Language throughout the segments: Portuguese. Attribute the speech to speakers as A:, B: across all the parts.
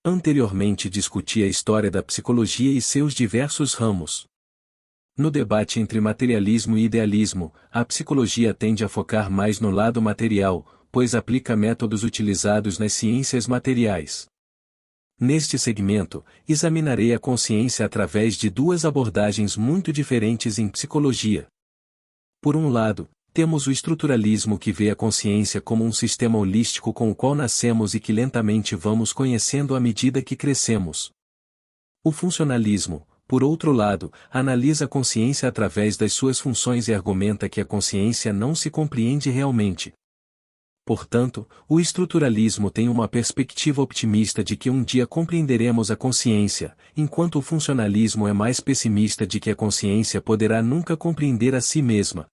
A: Anteriormente discuti a história da psicologia e seus diversos ramos. No debate entre materialismo e idealismo, a psicologia tende a focar mais no lado material, pois aplica métodos utilizados nas ciências materiais. Neste segmento, examinarei a consciência através de duas abordagens muito diferentes em psicologia. Por um lado, temos o estruturalismo que vê a consciência como um sistema holístico com o qual nascemos e que lentamente vamos conhecendo à medida que crescemos. O funcionalismo, por outro lado, analisa a consciência através das suas funções e argumenta que a consciência não se compreende realmente. Portanto, o estruturalismo tem uma perspectiva optimista de que um dia compreenderemos a consciência, enquanto o funcionalismo é mais pessimista de que a consciência poderá nunca compreender a si mesma.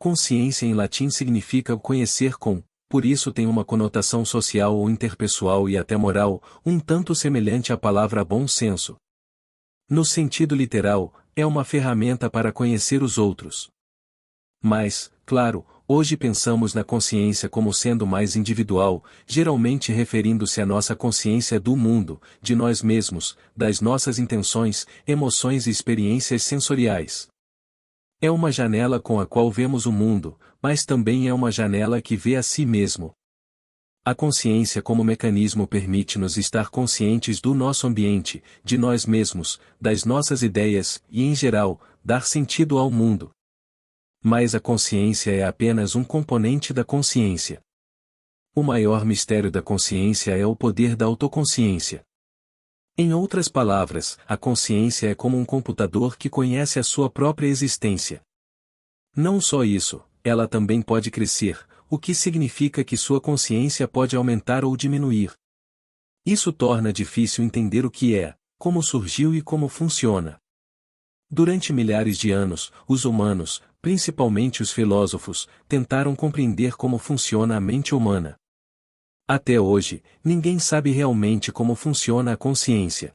A: Consciência em latim significa conhecer com, por isso tem uma conotação social ou interpessoal e até moral, um tanto semelhante à palavra bom senso. No sentido literal, é uma ferramenta para conhecer os outros. Mas, claro, hoje pensamos na consciência como sendo mais individual, geralmente referindo-se à nossa consciência do mundo, de nós mesmos, das nossas intenções, emoções e experiências sensoriais. É uma janela com a qual vemos o mundo, mas também é uma janela que vê a si mesmo. A consciência como mecanismo permite-nos estar conscientes do nosso ambiente, de nós mesmos, das nossas ideias e, em geral, dar sentido ao mundo. Mas a consciência é apenas um componente da consciência. O maior mistério da consciência é o poder da autoconsciência. Em outras palavras, a consciência é como um computador que conhece a sua própria existência. Não só isso, ela também pode crescer, o que significa que sua consciência pode aumentar ou diminuir. Isso torna difícil entender o que é, como surgiu e como funciona. Durante milhares de anos, os humanos, principalmente os filósofos, tentaram compreender como funciona a mente humana. Até hoje, ninguém sabe realmente como funciona a consciência.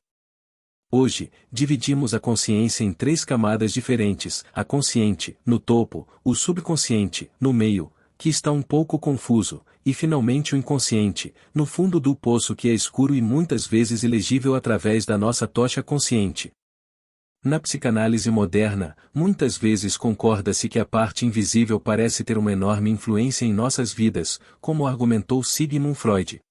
A: Hoje, dividimos a consciência em três camadas diferentes: a consciente, no topo, o subconsciente, no meio, que está um pouco confuso, e finalmente o inconsciente, no fundo do poço que é escuro e muitas vezes ilegível através da nossa tocha consciente. Na psicanálise moderna, muitas vezes concorda-se que a parte invisível parece ter uma enorme influência em nossas vidas, como argumentou Sigmund Freud.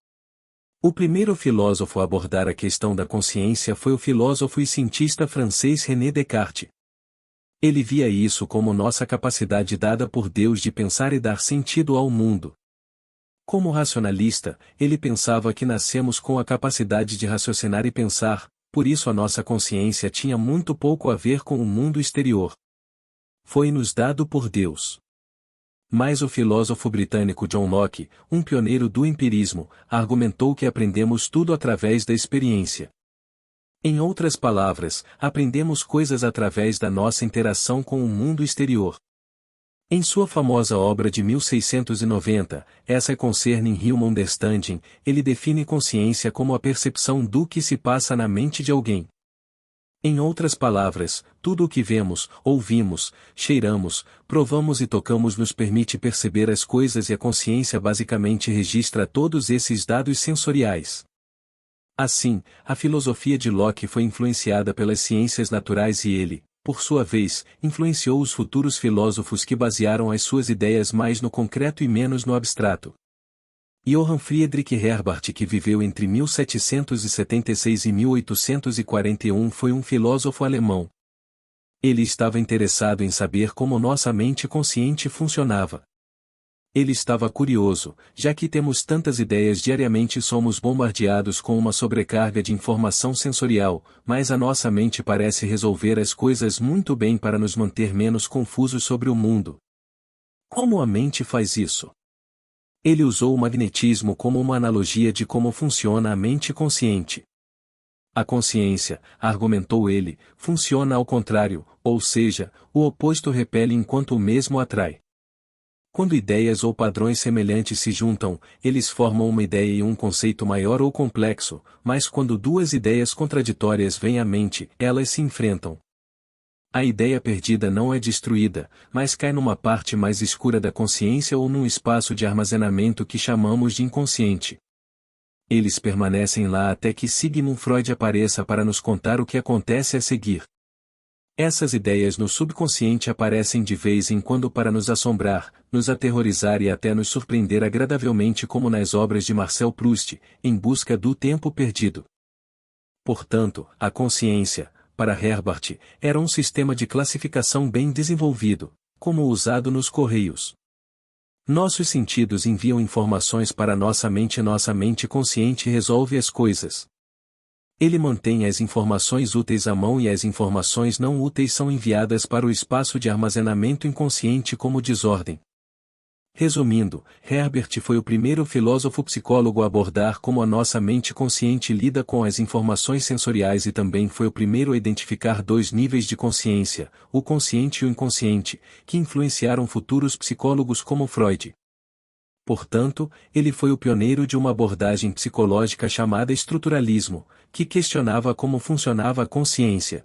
A: O primeiro filósofo a abordar a questão da consciência foi o filósofo e cientista francês René Descartes. Ele via isso como nossa capacidade dada por Deus de pensar e dar sentido ao mundo. Como racionalista, ele pensava que nascemos com a capacidade de raciocinar e pensar, por isso a nossa consciência tinha muito pouco a ver com o mundo exterior. Foi-nos dado por Deus. Mas o filósofo britânico John Locke, um pioneiro do empirismo, argumentou que aprendemos tudo através da experiência. Em outras palavras, aprendemos coisas através da nossa interação com o mundo exterior. Em sua famosa obra de 1690, Essa Concerning Human Understanding, ele define consciência como a percepção do que se passa na mente de alguém. Em outras palavras, tudo o que vemos, ouvimos, cheiramos, provamos e tocamos nos permite perceber as coisas e a consciência basicamente registra todos esses dados sensoriais. Assim, a filosofia de Locke foi influenciada pelas ciências naturais e ele, por sua vez, influenciou os futuros filósofos que basearam as suas ideias mais no concreto e menos no abstrato. Johann Friedrich Herbart, que viveu entre 1776 e 1841, foi um filósofo alemão. Ele estava interessado em saber como nossa mente consciente funcionava. Ele estava curioso, já que temos tantas ideias diariamente e somos bombardeados com uma sobrecarga de informação sensorial, mas a nossa mente parece resolver as coisas muito bem para nos manter menos confusos sobre o mundo. Como a mente faz isso? Ele usou o magnetismo como uma analogia de como funciona a mente consciente. A consciência, argumentou ele, funciona ao contrário, ou seja, o oposto repele enquanto o mesmo atrai. Quando ideias ou padrões semelhantes se juntam, eles formam uma ideia e um conceito maior ou complexo, mas quando duas ideias contraditórias vêm à mente, elas se enfrentam. A ideia perdida não é destruída, mas cai numa parte mais escura da consciência ou num espaço de armazenamento que chamamos de inconsciente. Eles permanecem lá até que Sigmund Freud apareça para nos contar o que acontece a seguir. Essas ideias no subconsciente aparecem de vez em quando para nos assombrar, nos aterrorizar e até nos surpreender agradavelmente, como nas obras de Marcel Proust, Em Busca do Tempo Perdido. Portanto, a consciência, para Herbart, era um sistema de classificação bem desenvolvido, como o usado nos correios. Nossos sentidos enviam informações para nossa mente consciente resolve as coisas. Ele mantém as informações úteis à mão e as informações não úteis são enviadas para o espaço de armazenamento inconsciente como desordem. Resumindo, Herbert foi o primeiro filósofo-psicólogo a abordar como a nossa mente consciente lida com as informações sensoriais e também foi o primeiro a identificar dois níveis de consciência, o consciente e o inconsciente, que influenciaram futuros psicólogos como Freud. Portanto, ele foi o pioneiro de uma abordagem psicológica chamada estruturalismo, que questionava como funcionava a consciência.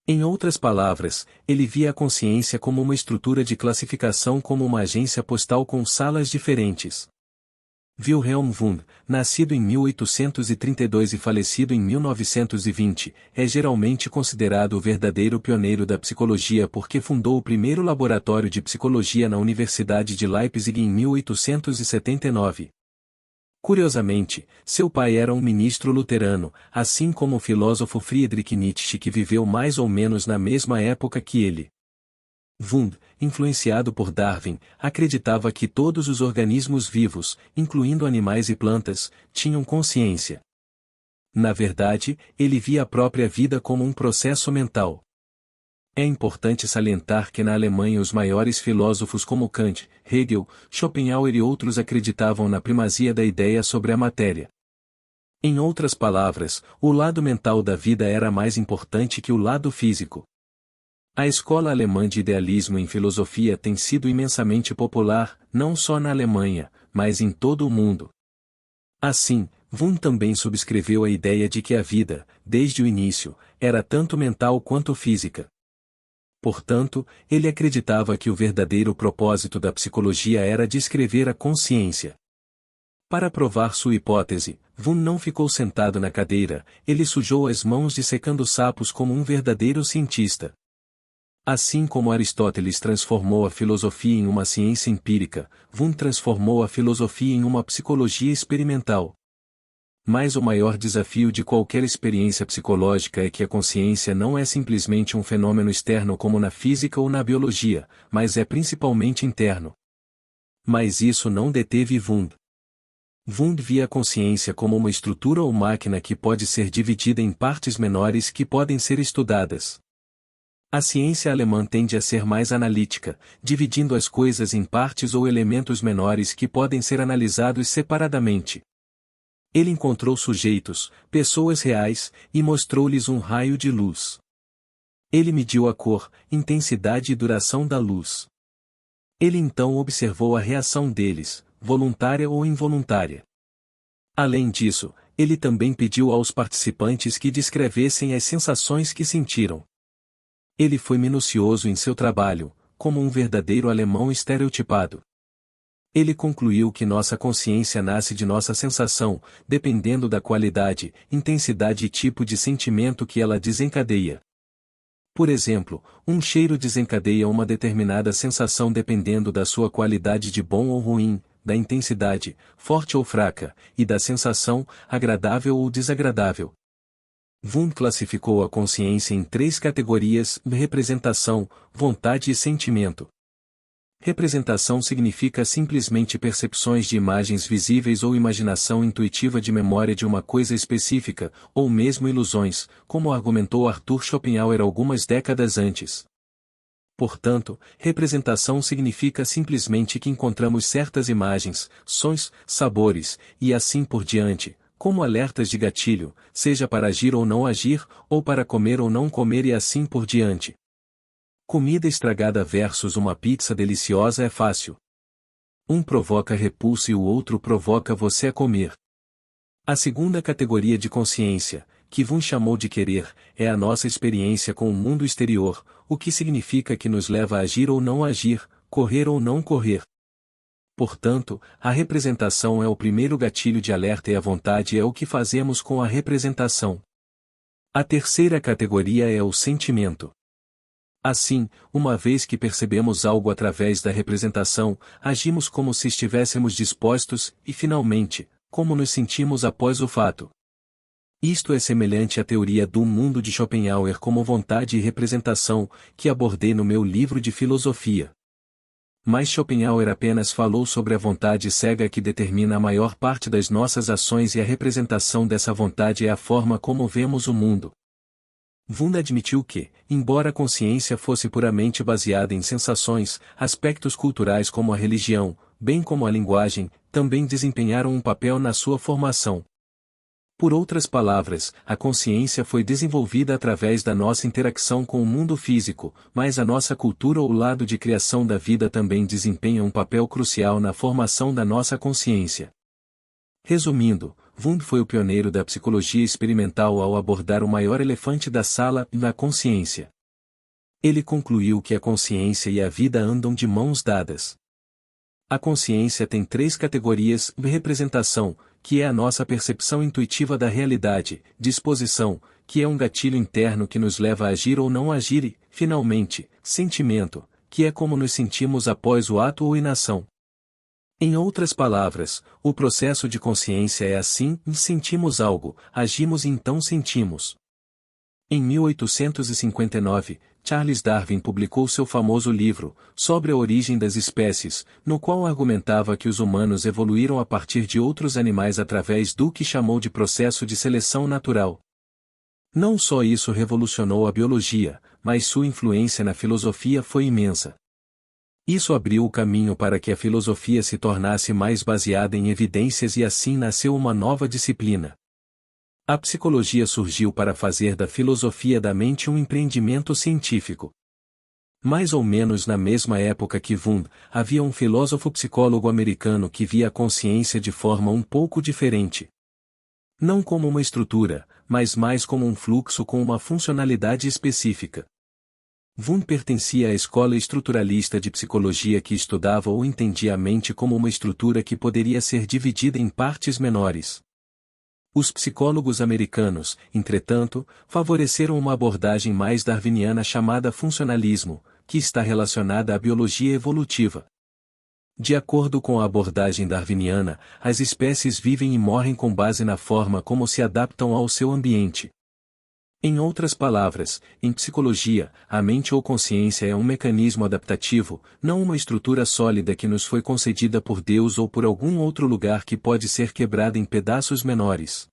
A: Em outras palavras, ele via a consciência como uma estrutura de classificação, como uma agência postal com salas diferentes. Wilhelm Wundt, nascido em 1832 e falecido em 1920, é geralmente considerado o verdadeiro pioneiro da psicologia porque fundou o primeiro laboratório de psicologia na Universidade de Leipzig em 1879. Curiosamente, seu pai era um ministro luterano, assim como o filósofo Friedrich Nietzsche, que viveu mais ou menos na mesma época que ele. Wundt, influenciado por Darwin, acreditava que todos os organismos vivos, incluindo animais e plantas, tinham consciência. Na verdade, ele via a própria vida como um processo mental. É importante salientar que na Alemanha os maiores filósofos como Kant, Hegel, Schopenhauer e outros acreditavam na primazia da ideia sobre a matéria. Em outras palavras, o lado mental da vida era mais importante que o lado físico. A escola alemã de idealismo em filosofia tem sido imensamente popular, não só na Alemanha, mas em todo o mundo. Assim, Wundt também subscreveu a ideia de que a vida, desde o início, era tanto mental quanto física. Portanto, ele acreditava que o verdadeiro propósito da psicologia era descrever a consciência. Para provar sua hipótese, Wundt não ficou sentado na cadeira, ele sujou as mãos dissecando sapos como um verdadeiro cientista. Assim como Aristóteles transformou a filosofia em uma ciência empírica, Wundt transformou a filosofia em uma psicologia experimental. Mas o maior desafio de qualquer experiência psicológica é que a consciência não é simplesmente um fenômeno externo como na física ou na biologia, mas é principalmente interno. Mas isso não deteve Wundt. Wundt via a consciência como uma estrutura ou máquina que pode ser dividida em partes menores que podem ser estudadas. A ciência alemã tende a ser mais analítica, dividindo as coisas em partes ou elementos menores que podem ser analisados separadamente. Ele encontrou sujeitos, pessoas reais, e mostrou-lhes um raio de luz. Ele mediu a cor, intensidade e duração da luz. Ele então observou a reação deles, voluntária ou involuntária. Além disso, ele também pediu aos participantes que descrevessem as sensações que sentiram. Ele foi minucioso em seu trabalho, como um verdadeiro alemão estereotipado. Ele concluiu que nossa consciência nasce de nossa sensação, dependendo da qualidade, intensidade e tipo de sentimento que ela desencadeia. Por exemplo, um cheiro desencadeia uma determinada sensação dependendo da sua qualidade de bom ou ruim, da intensidade, forte ou fraca, e da sensação, agradável ou desagradável. Wundt classificou a consciência em 3 categorias: representação, vontade e sentimento. Representação significa simplesmente percepções de imagens visíveis ou imaginação intuitiva de memória de uma coisa específica, ou mesmo ilusões, como argumentou Arthur Schopenhauer algumas décadas antes. Portanto, representação significa simplesmente que encontramos certas imagens, sons, sabores, e assim por diante, como alertas de gatilho, seja para agir ou não agir, ou para comer ou não comer e assim por diante. Comida estragada versus uma pizza deliciosa é fácil. Um provoca repulso e o outro provoca você a comer. A segunda categoria de consciência, que Wundt chamou de querer, é a nossa experiência com o mundo exterior, o que significa que nos leva a agir ou não agir, correr ou não correr. Portanto, a representação é o primeiro gatilho de alerta e a vontade é o que fazemos com a representação. A terceira categoria é o sentimento. Assim, uma vez que percebemos algo através da representação, agimos como se estivéssemos dispostos, e finalmente, como nos sentimos após o fato. Isto é semelhante à teoria do mundo de Schopenhauer como vontade e representação, que abordei no meu livro de filosofia. Mas Schopenhauer apenas falou sobre a vontade cega que determina a maior parte das nossas ações e a representação dessa vontade é a forma como vemos o mundo. Wundt admitiu que, embora a consciência fosse puramente baseada em sensações, aspectos culturais como a religião, bem como a linguagem, também desempenharam um papel na sua formação. Por outras palavras, a consciência foi desenvolvida através da nossa interação com o mundo físico, mas a nossa cultura ou lado de criação da vida também desempenha um papel crucial na formação da nossa consciência. Resumindo, Wundt foi o pioneiro da psicologia experimental ao abordar o maior elefante da sala, a consciência. Ele concluiu que a consciência e a vida andam de mãos dadas. A consciência tem três categorias: representação, que é a nossa percepção intuitiva da realidade; disposição, que é um gatilho interno que nos leva a agir ou não agir; e, finalmente, sentimento, que é como nos sentimos após o ato ou inação. Em outras palavras, o processo de consciência é assim: sentimos algo, agimos e então sentimos. Em 1859, Charles Darwin publicou seu famoso livro, Sobre a Origem das Espécies, no qual argumentava que os humanos evoluíram a partir de outros animais através do que chamou de processo de seleção natural. Não só isso revolucionou a biologia, mas sua influência na filosofia foi imensa. Isso abriu o caminho para que a filosofia se tornasse mais baseada em evidências e assim nasceu uma nova disciplina. A psicologia surgiu para fazer da filosofia da mente um empreendimento científico. Mais ou menos na mesma época que Wundt, havia um filósofo psicólogo americano que via a consciência de forma um pouco diferente. Não como uma estrutura, mas mais como um fluxo com uma funcionalidade específica. Wundt pertencia à escola estruturalista de psicologia que estudava ou entendia a mente como uma estrutura que poderia ser dividida em partes menores. Os psicólogos americanos, entretanto, favoreceram uma abordagem mais darwiniana chamada funcionalismo, que está relacionada à biologia evolutiva. De acordo com a abordagem darwiniana, as espécies vivem e morrem com base na forma como se adaptam ao seu ambiente. Em outras palavras, em psicologia, a mente ou consciência é um mecanismo adaptativo, não uma estrutura sólida que nos foi concedida por Deus ou por algum outro lugar que pode ser quebrada em pedaços menores.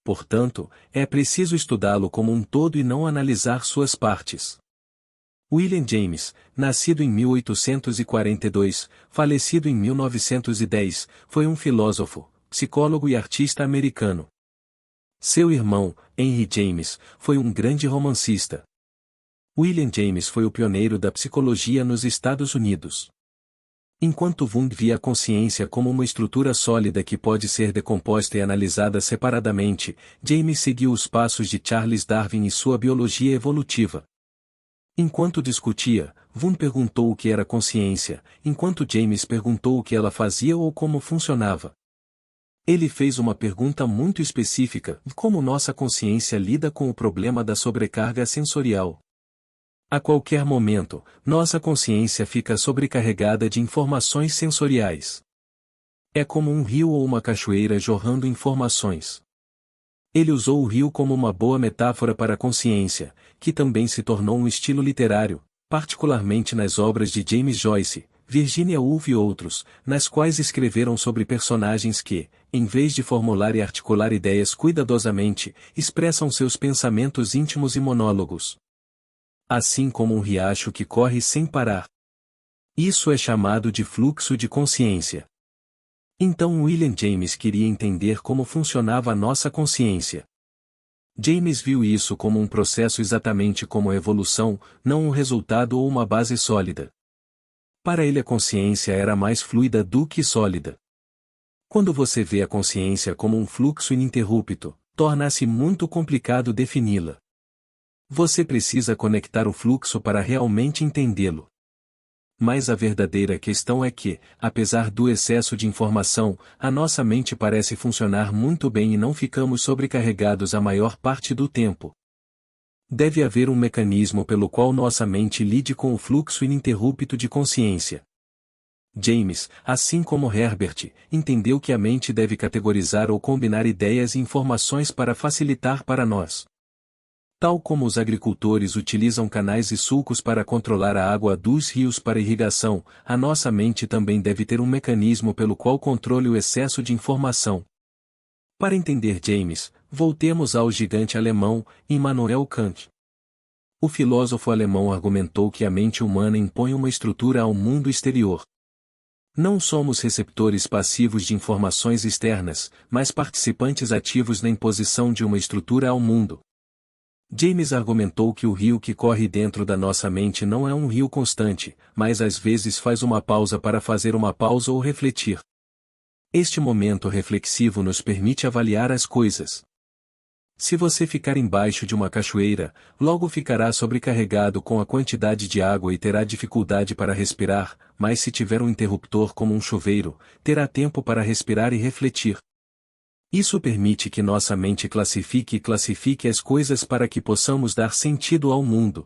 A: Portanto, é preciso estudá-lo como um todo e não analisar suas partes. William James, nascido em 1842, falecido em 1910, foi um filósofo, psicólogo e artista americano. Seu irmão, Henry James, foi um grande romancista. William James foi o pioneiro da psicologia nos Estados Unidos. Enquanto Wundt via a consciência como uma estrutura sólida que pode ser decomposta e analisada separadamente, James seguiu os passos de Charles Darwin e sua biologia evolutiva. Enquanto discutia, Wundt perguntou o que era consciência, enquanto James perguntou o que ela fazia ou como funcionava. Ele fez uma pergunta muito específica: como nossa consciência lida com o problema da sobrecarga sensorial? A qualquer momento, nossa consciência fica sobrecarregada de informações sensoriais. É como um rio ou uma cachoeira jorrando informações. Ele usou o rio como uma boa metáfora para a consciência, que também se tornou um estilo literário, particularmente nas obras de James Joyce, Virginia Woolf e outros, nas quais escreveram sobre personagens que, em vez de formular e articular ideias cuidadosamente, expressam seus pensamentos íntimos e monólogos. Assim como um riacho que corre sem parar. Isso é chamado de fluxo de consciência. Então William James queria entender como funcionava a nossa consciência. James viu isso como um processo exatamente como a evolução, não um resultado ou uma base sólida. Para ele a consciência era mais fluida do que sólida. Quando você vê a consciência como um fluxo ininterrupto, torna-se muito complicado defini-la. Você precisa conectar o fluxo para realmente entendê-lo. Mas a verdadeira questão é que, apesar do excesso de informação, a nossa mente parece funcionar muito bem e não ficamos sobrecarregados a maior parte do tempo. Deve haver um mecanismo pelo qual nossa mente lide com o fluxo ininterrupto de consciência. James, assim como Herbert, entendeu que a mente deve categorizar ou combinar ideias e informações para facilitar para nós. Tal como os agricultores utilizam canais e sulcos para controlar a água dos rios para irrigação, a nossa mente também deve ter um mecanismo pelo qual controle o excesso de informação. Para entender James, voltemos ao gigante alemão, Immanuel Kant. O filósofo alemão argumentou que a mente humana impõe uma estrutura ao mundo exterior. Não somos receptores passivos de informações externas, mas participantes ativos na imposição de uma estrutura ao mundo. James argumentou que o rio que corre dentro da nossa mente não é um rio constante, mas às vezes faz uma pausa para fazer uma pausa ou refletir. Este momento reflexivo nos permite avaliar as coisas. Se você ficar embaixo de uma cachoeira, logo ficará sobrecarregado com a quantidade de água e terá dificuldade para respirar, mas se tiver um interruptor como um chuveiro, terá tempo para respirar e refletir. Isso permite que nossa mente classifique as coisas para que possamos dar sentido ao mundo.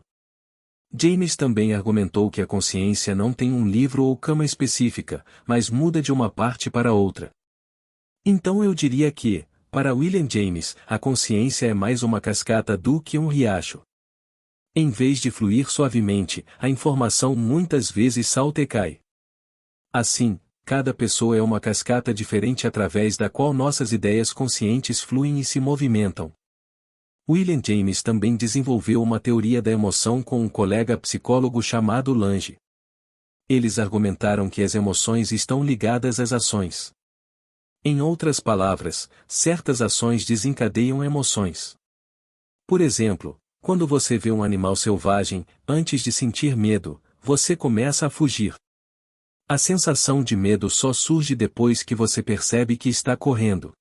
A: James também argumentou que a consciência não tem um livro ou cama específica, mas muda de uma parte para outra. Então eu diria que, para William James, a consciência é mais uma cascata do que um riacho. Em vez de fluir suavemente, a informação muitas vezes salta e cai. Assim, cada pessoa é uma cascata diferente através da qual nossas ideias conscientes fluem e se movimentam. William James também desenvolveu uma teoria da emoção com um colega psicólogo chamado Lange. Eles argumentaram que as emoções estão ligadas às ações. Em outras palavras, certas ações desencadeiam emoções. Por exemplo, quando você vê um animal selvagem, antes de sentir medo, você começa a fugir. A sensação de medo só surge depois que você percebe que está correndo.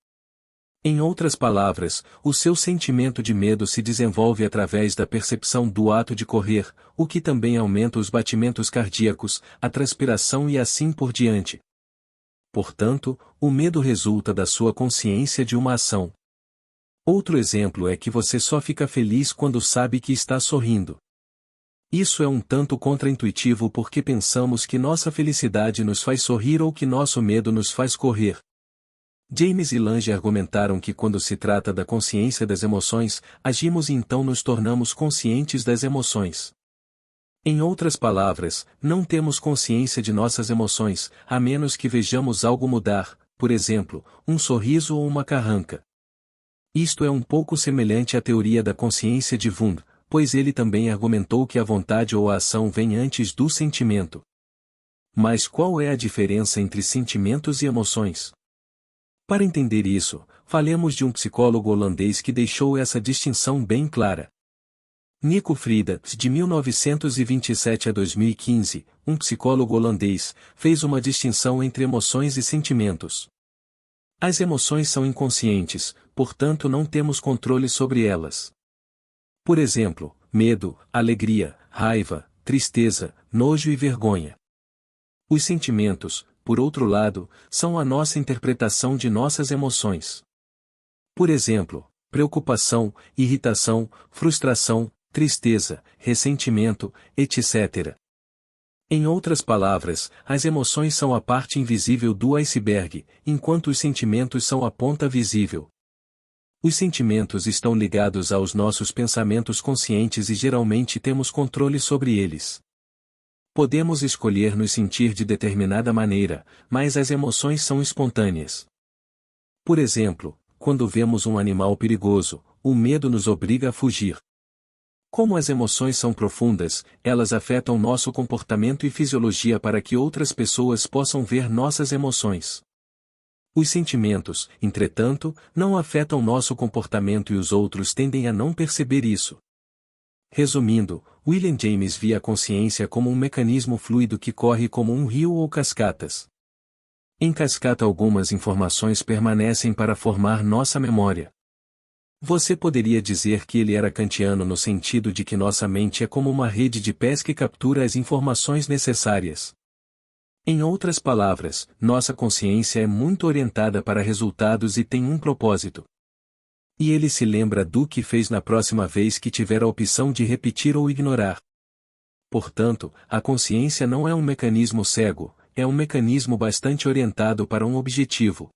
A: Em outras palavras, o seu sentimento de medo se desenvolve através da percepção do ato de correr, o que também aumenta os batimentos cardíacos, a transpiração e assim por diante. Portanto, o medo resulta da sua consciência de uma ação. Outro exemplo é que você só fica feliz quando sabe que está sorrindo. Isso é um tanto contraintuitivo porque pensamos que nossa felicidade nos faz sorrir ou que nosso medo nos faz correr. James e Lange argumentaram que quando se trata da consciência das emoções, agimos e então nos tornamos conscientes das emoções. Em outras palavras, não temos consciência de nossas emoções, a menos que vejamos algo mudar, por exemplo, um sorriso ou uma carranca. Isto é um pouco semelhante à teoria da consciência de Wundt, pois ele também argumentou que a vontade ou a ação vem antes do sentimento. Mas qual é a diferença entre sentimentos e emoções? Para entender isso, falemos de um psicólogo holandês que deixou essa distinção bem clara. Nico Frida, de 1927 a 2015, um psicólogo holandês, fez uma distinção entre emoções e sentimentos. As emoções são inconscientes, portanto não temos controle sobre elas. Por exemplo, medo, alegria, raiva, tristeza, nojo e vergonha. Os sentimentos, por outro lado, são a nossa interpretação de nossas emoções. Por exemplo, preocupação, irritação, frustração, tristeza, ressentimento, etc. Em outras palavras, as emoções são a parte invisível do iceberg, enquanto os sentimentos são a ponta visível. Os sentimentos estão ligados aos nossos pensamentos conscientes e geralmente temos controle sobre eles. Podemos escolher nos sentir de determinada maneira, mas as emoções são espontâneas. Por exemplo, quando vemos um animal perigoso, o medo nos obriga a fugir. Como as emoções são profundas, elas afetam nosso comportamento e fisiologia para que outras pessoas possam ver nossas emoções. Os sentimentos, entretanto, não afetam nosso comportamento e os outros tendem a não perceber isso. Resumindo, William James via a consciência como um mecanismo fluido que corre como um rio ou cascatas. Em cascata algumas informações permanecem para formar nossa memória. Você poderia dizer que ele era kantiano no sentido de que nossa mente é como uma rede de pesca e captura as informações necessárias. Em outras palavras, nossa consciência é muito orientada para resultados e tem um propósito. E ele se lembra do que fez na próxima vez que tiver a opção de repetir ou ignorar. Portanto, a consciência não é um mecanismo cego, é um mecanismo bastante orientado para um objetivo.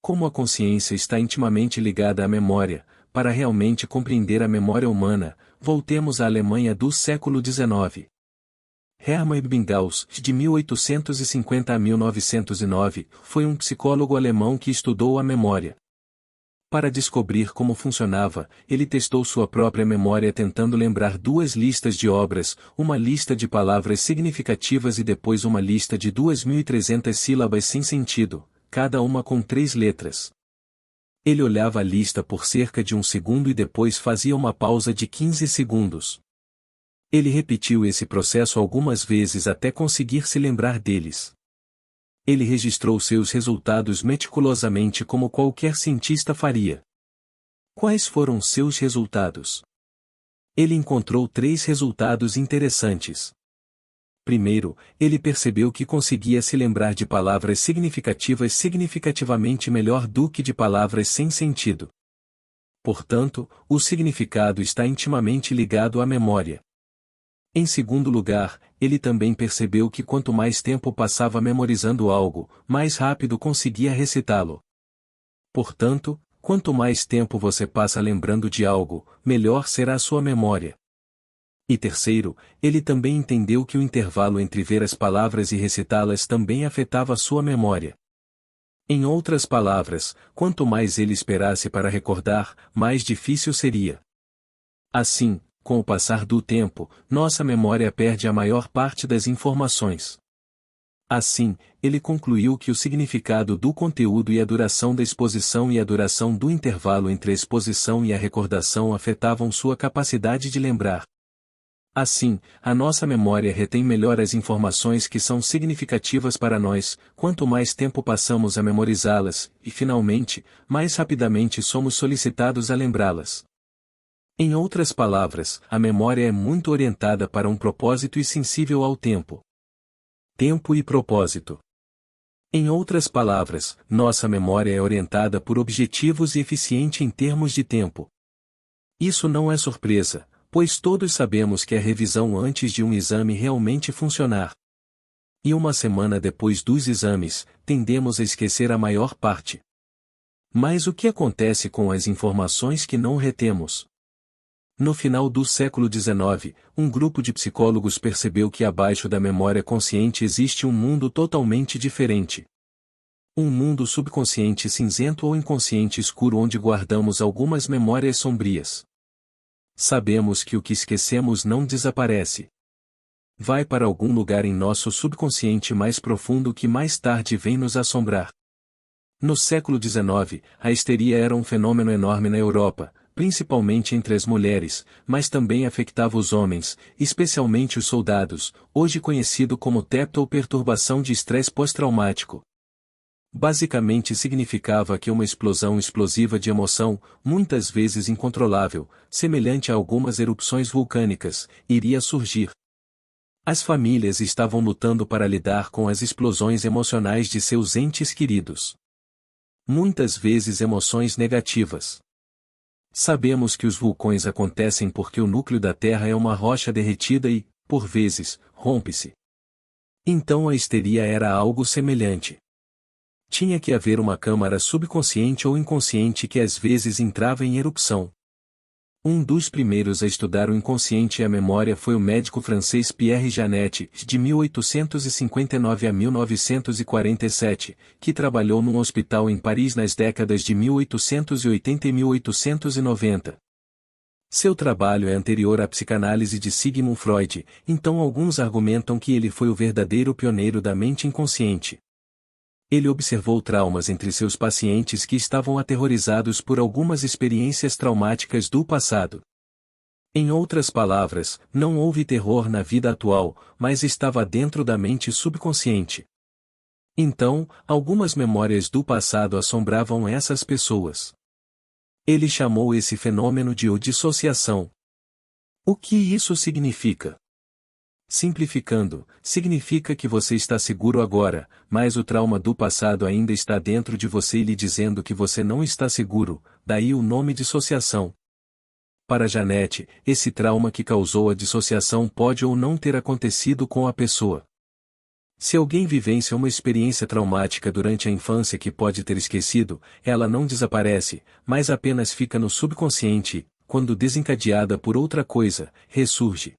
A: Como a consciência está intimamente ligada à memória, para realmente compreender a memória humana, voltemos à Alemanha do século XIX. Hermann Ebbinghaus, de 1850 a 1909, foi um psicólogo alemão que estudou a memória. Para descobrir como funcionava, ele testou sua própria memória tentando lembrar duas listas de obras, uma lista de palavras significativas e depois uma lista de 2.300 sílabas sem sentido, cada uma com 3 letras. Ele olhava a lista por cerca de 1 segundo e depois fazia uma pausa de 15 segundos. Ele repetiu esse processo algumas vezes até conseguir se lembrar deles. Ele registrou seus resultados meticulosamente como qualquer cientista faria. Quais foram seus resultados? Ele encontrou 3 resultados interessantes. Primeiro, ele percebeu que conseguia se lembrar de palavras significativas significativamente melhor do que de palavras sem sentido. Portanto, o significado está intimamente ligado à memória. Em segundo lugar, ele também percebeu que quanto mais tempo passava memorizando algo, mais rápido conseguia recitá-lo. Portanto, quanto mais tempo você passa lembrando de algo, melhor será a sua memória. E terceiro, ele também entendeu que o intervalo entre ver as palavras e recitá-las também afetava sua memória. Em outras palavras, quanto mais ele esperasse para recordar, mais difícil seria. Assim, com o passar do tempo, nossa memória perde a maior parte das informações. Assim, ele concluiu que o significado do conteúdo e a duração da exposição e a duração do intervalo entre a exposição e a recordação afetavam sua capacidade de lembrar. Assim, a nossa memória retém melhor as informações que são significativas para nós, quanto mais tempo passamos a memorizá-las, e finalmente, mais rapidamente somos solicitados a lembrá-las. Em outras palavras, a memória é muito orientada para um propósito e sensível ao tempo. Tempo e propósito. Em outras palavras, nossa memória é orientada por objetivos e eficiente em termos de tempo. Isso não é surpresa, pois todos sabemos que a revisão antes de um exame realmente funcionar. E uma semana depois dos exames, tendemos a esquecer a maior parte. Mas o que acontece com as informações que não retemos? No final do século XIX, um grupo de psicólogos percebeu que abaixo da memória consciente existe um mundo totalmente diferente. Um mundo subconsciente cinzento ou inconsciente escuro onde guardamos algumas memórias sombrias. Sabemos que o que esquecemos não desaparece. Vai para algum lugar em nosso subconsciente mais profundo que mais tarde vem nos assombrar. No século XIX, a histeria era um fenômeno enorme na Europa, principalmente entre as mulheres, mas também afetava os homens, especialmente os soldados, hoje conhecido como TEPT ou perturbação de estresse pós-traumático. Basicamente significava que uma explosão explosiva de emoção, muitas vezes incontrolável, semelhante a algumas erupções vulcânicas, iria surgir. As famílias estavam lutando para lidar com as explosões emocionais de seus entes queridos. Muitas vezes emoções negativas. Sabemos que os vulcões acontecem porque o núcleo da Terra é uma rocha derretida e, por vezes, rompe-se. Então a histeria era algo semelhante. Tinha que haver uma câmara subconsciente ou inconsciente que às vezes entrava em erupção. Um dos primeiros a estudar o inconsciente e a memória foi o médico francês Pierre Janet, de 1859 a 1947, que trabalhou num hospital em Paris nas décadas de 1880 e 1890. Seu trabalho é anterior à psicanálise de Sigmund Freud, então alguns argumentam que ele foi o verdadeiro pioneiro da mente inconsciente. Ele observou traumas entre seus pacientes que estavam aterrorizados por algumas experiências traumáticas do passado. Em outras palavras, não houve terror na vida atual, mas estava dentro da mente subconsciente. Então, algumas memórias do passado assombravam essas pessoas. Ele chamou esse fenômeno de dissociação. O que isso significa? Simplificando, significa que você está seguro agora, mas o trauma do passado ainda está dentro de você e lhe dizendo que você não está seguro, daí o nome dissociação. Para Janete, esse trauma que causou a dissociação pode ou não ter acontecido com a pessoa. Se alguém vivencia uma experiência traumática durante a infância que pode ter esquecido, ela não desaparece, mas apenas fica no subconsciente e, quando desencadeada por outra coisa, ressurge.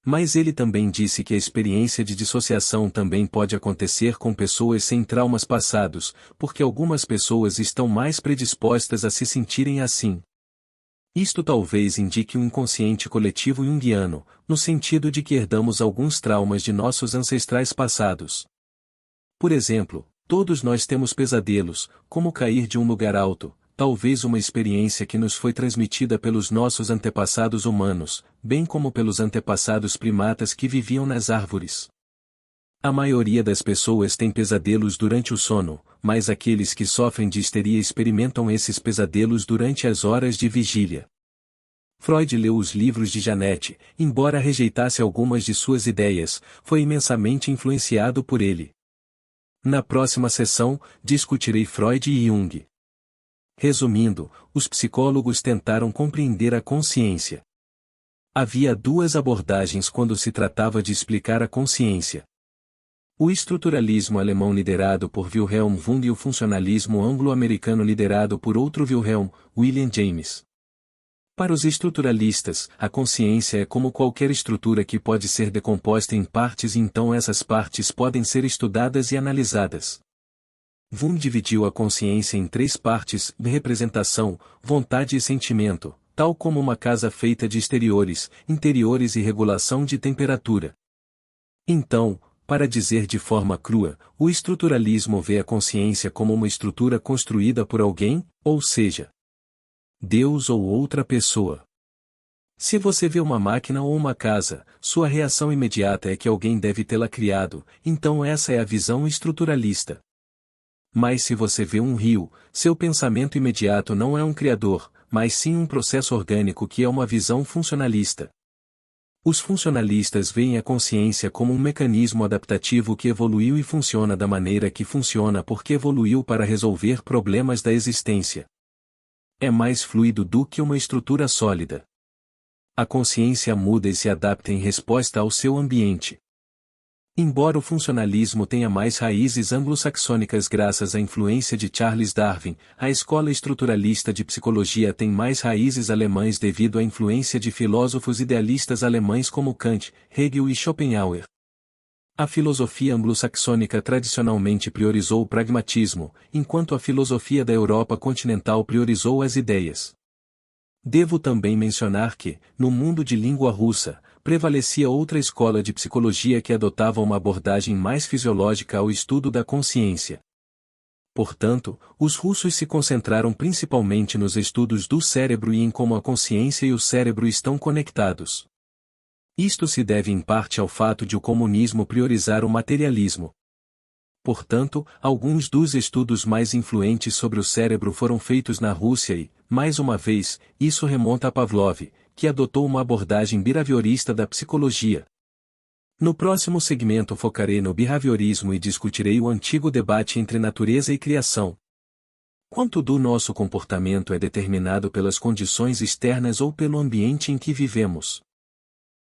A: Mas ele também disse que a experiência de dissociação também pode acontecer com pessoas sem traumas passados, porque algumas pessoas estão mais predispostas a se sentirem assim. Isto talvez indique um inconsciente coletivo junguiano, no sentido de que herdamos alguns traumas de nossos ancestrais passados. Por exemplo, todos nós temos pesadelos, como cair de um lugar alto, talvez uma experiência que nos foi transmitida pelos nossos antepassados humanos, bem como pelos antepassados primatas que viviam nas árvores. A maioria das pessoas tem pesadelos durante o sono, mas aqueles que sofrem de histeria experimentam esses pesadelos durante as horas de vigília. Freud leu os livros de Janete, embora rejeitasse algumas de suas ideias, foi imensamente influenciado por ele. Na próxima sessão, discutirei Freud e Jung. Resumindo, os psicólogos tentaram compreender a consciência. Havia duas abordagens quando se tratava de explicar a consciência. O estruturalismo alemão liderado por Wilhelm Wundt e o funcionalismo anglo-americano liderado por outro Wilhelm, William James. Para os estruturalistas, a consciência é como qualquer estrutura que pode ser decomposta em partes e então essas partes podem ser estudadas e analisadas. Wundt dividiu a consciência em três partes: representação, vontade e sentimento, tal como uma casa feita de exteriores, interiores e regulação de temperatura. Então, para dizer de forma crua, o estruturalismo vê a consciência como uma estrutura construída por alguém, ou seja, Deus ou outra pessoa. Se você vê uma máquina ou uma casa, sua reação imediata é que alguém deve tê-la criado, então essa é a visão estruturalista. Mas se você vê um rio, seu pensamento imediato não é um criador, mas sim um processo orgânico que é uma visão funcionalista. Os funcionalistas veem a consciência como um mecanismo adaptativo que evoluiu e funciona da maneira que funciona porque evoluiu para resolver problemas da existência. É mais fluido do que uma estrutura sólida. A consciência muda e se adapta em resposta ao seu ambiente. Embora o funcionalismo tenha mais raízes anglo-saxônicas graças à influência de Charles Darwin, a escola estruturalista de psicologia tem mais raízes alemãs devido à influência de filósofos idealistas alemães como Kant, Hegel e Schopenhauer. A filosofia anglo-saxônica tradicionalmente priorizou o pragmatismo, enquanto a filosofia da Europa continental priorizou as ideias. Devo também mencionar que, no mundo de língua russa, prevalecia outra escola de psicologia que adotava uma abordagem mais fisiológica ao estudo da consciência. Portanto, os russos se concentraram principalmente nos estudos do cérebro e em como a consciência e o cérebro estão conectados. Isto se deve em parte ao fato de o comunismo priorizar o materialismo. Portanto, alguns dos estudos mais influentes sobre o cérebro foram feitos na Rússia e, mais uma vez, isso remonta a Pavlov, que adotou uma abordagem behaviorista da psicologia. No próximo segmento focarei no behaviorismo e discutirei o antigo debate entre natureza e criação. Quanto do nosso comportamento é determinado pelas condições externas ou pelo ambiente em que vivemos?